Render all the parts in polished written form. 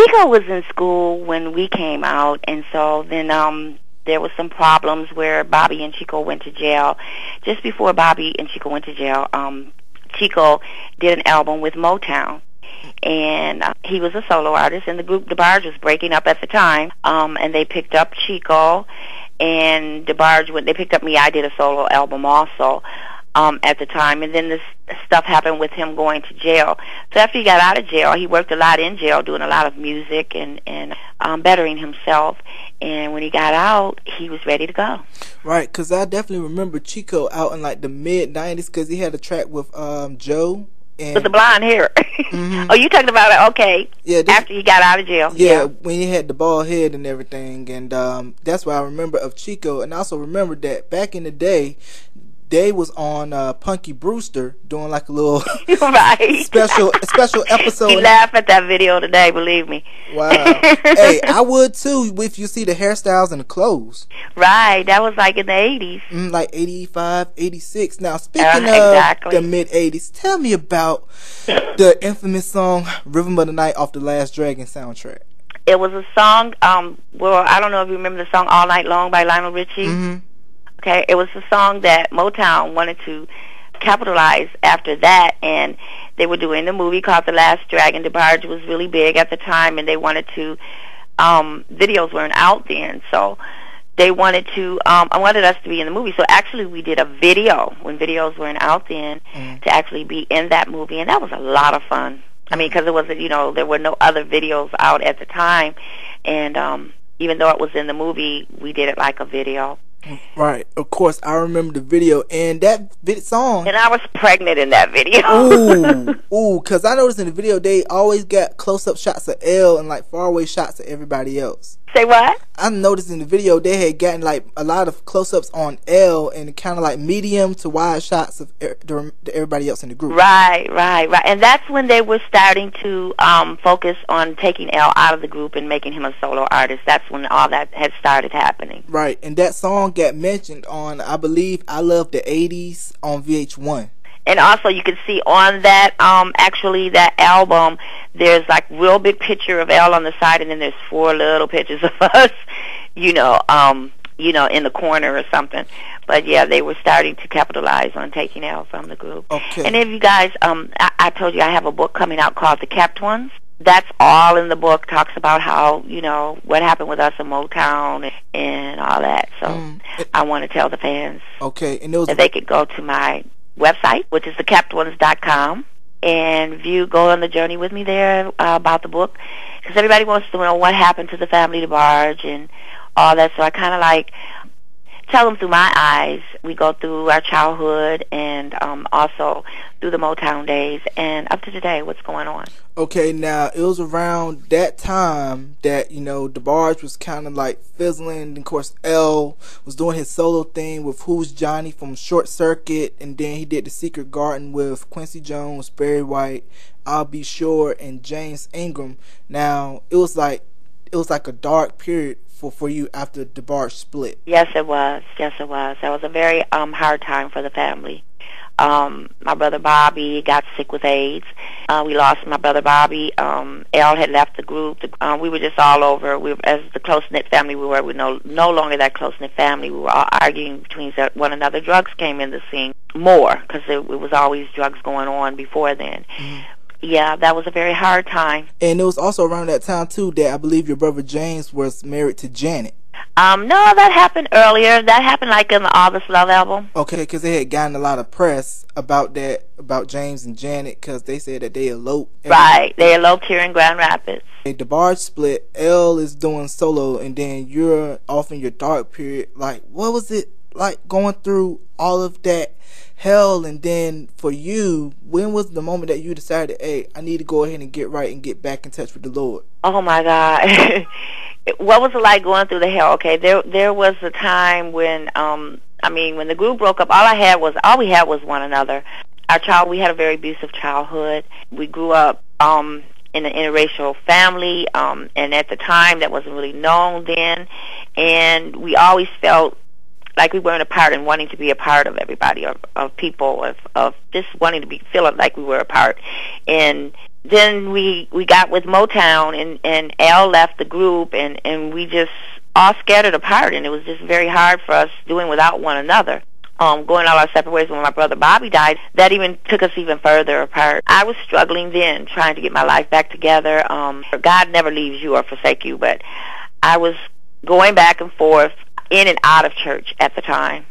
Chico was in school when we came out, and so then there was some problems where Bobby and Chico went to jail. Just before Bobby and Chico went to jail, Chico did an album with Motown. And he was a solo artist, and the group DeBarge was breaking up at the time, and they picked up Chico, and DeBarge, when they picked up me, I did a solo album also at the time, and then this stuff happened with him going to jail. So after he got out of jail, he worked a lot in jail, doing a lot of music and bettering himself, and when he got out, he was ready to go. Right, because I definitely remember Chico out in like the mid-'90s, because he had a track with Joe. With the blonde hair. Mm-hmm. Oh, you talking about it? Okay. Yeah. After he got out of jail. Yeah, when he had the bald head and everything, and that's what I remember of Chico. And I also remember that back in the day, they was on Punky Brewster doing like a little right. special episode. You laugh at that video today, believe me. Wow. Hey, I would too if you see the hairstyles and the clothes. Right, that was like in the 80s. Like 85, 86. Now, speaking of the mid-80s, tell me about the infamous song Rhythm of the Night off the Last Dragon soundtrack. It was a song, well, I don't know if you remember the song All Night Long by Lionel Richie. Mm-hmm. Okay, it was a song that Motown wanted to capitalize after that, and they were doing the movie called The Last Dragon. DeBarge was really big at the time, and they wanted to, videos weren't out then, so they wanted to, I wanted us to be in the movie. So actually we did a video when videos weren't out then to actually be in that movie, and that was a lot of fun. I mean, because it wasn't, there were no other videos out at the time, and even though it was in the movie, we did it like a video. Right, of course, I remember the video, and that song. And I was pregnant in that video. Ooh, because I noticed in the video they always got close-up shots of Elle and like faraway shots of everybody else. Say what? I noticed in the video they had gotten like a lot of close-ups on Elle and kind of like medium to wide shots of everybody else in the group. Right. And that's when they were starting to focus on taking Elle out of the group and making him a solo artist. That's when all that had started happening. Right, and that song got mentioned on, I believe, I Love the 80s on VH1. And also you can see on that, actually that album, there's like real big picture of Elle on the side, and then there's 4 little pictures of us, in the corner or something. But yeah, they were starting to capitalize on taking Elle from the group. Okay. And if you guys, I told you I have a book coming out called The Kept Ones. That's all in the book, talks about how, what happened with us in Motown and all that. So I want to tell the fans that they could go to my website, which is thekeptones.com, and go on the journey with me there about the book, because everybody wants to know what happened to the family DeBarge and all that. So I kind of like tell them through my eyes. We go through our childhood and also through the Motown days and up to today, what's going on. Okay, now it was around that time that DeBarge was kind of like fizzling, and of course Elle was doing his solo thing with Who's Johnny from Short Circuit, and then he did The Secret Garden with Quincy Jones, Barry White, I'll Be Sure, and James Ingram. Now it was like a dark period for you after DeBarge split. Yes, it was. That was a very hard time for the family. My brother Bobby got sick with AIDS. We lost my brother Bobby. Elle had left the group. We were just all over. As the close-knit family we were no longer that close-knit family. We were all arguing between one another. Drugs came in the scene more, because it was always drugs going on before then. Mm-hmm. Yeah, that was a very hard time. And it was also around that time, too, that I believe your brother James was married to Janet. No, that happened earlier. That happened like in the August Love album. Okay, because they had gotten a lot of press about that, about James and Janet, because they said that they eloped. Right, they eloped here in Grand Rapids. DeBarge split, Elle is doing solo, and then you're off in your dark period. Like, what was it like going through all of that hell? And then for you, when was the moment that you decided, hey, I need to go ahead and get right and get back in touch with the Lord? Oh my God. What was it like going through the hell? Okay, there was a time when when the group broke up, all we had was one another. We had a very abusive childhood. We grew up in an interracial family, and at the time that wasn't really known then, and we always felt like we weren't a part and wanting to be a part of everybody, of people, of just wanting to feel like we were a part. And then we got with Motown, and Al left the group, and we just all scattered apart, and it was just very hard for us doing without one another. Going all our separate ways. When my brother Bobby died, that even took us even further apart. I was struggling then, trying to get my life back together. God never leaves you or forsake you, but I was going back and forth in and out of church at the time.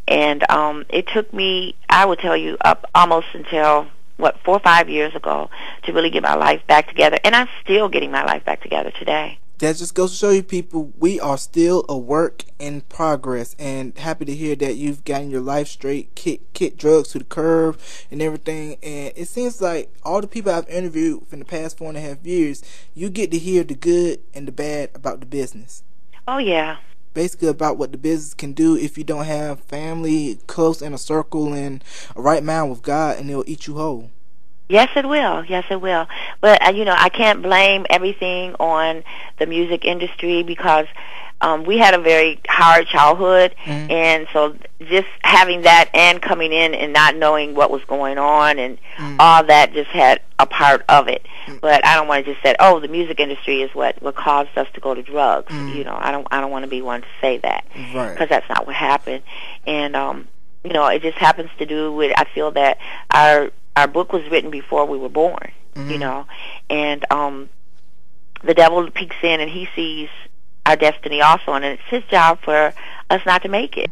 And it took me, I would tell you, up almost until, 4 or 5 years ago to really get my life back together. And I'm still getting my life back together today. That just goes to show you, people, we are still a work in progress, and happy to hear that you've gotten your life straight, kicked drugs to the curb and everything. And it seems like all the people I've interviewed in the past 4.5 years, you get to hear the good and the bad about the business. Oh, yeah. Basically about what the business can do if you don't have family close in a circle and a right mind with God, and it'll eat you whole. Yes, it will. Yes, it will. But, I can't blame everything on the music industry because we had a very hard childhood, and so just having that and coming in and not knowing what was going on and all that just had a part of it. But I don't want to just say, the music industry is what caused us to go to drugs. I don't want to be one to say that, because that's not what happened. And it just happens to do with, I feel that our book was written before we were born, and the devil peeks in and he sees our destiny also, and it's his job for us not to make it,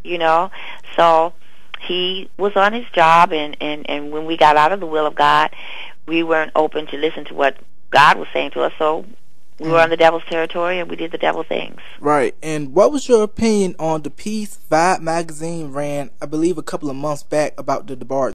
So he was on his job, and when we got out of the will of God, we weren't open to listen to what God was saying to us, so we were on the devil's territory, and we did the devil things. Right. And what was your opinion on the piece Vibe magazine ran, I believe, a couple of months back about the DeBarge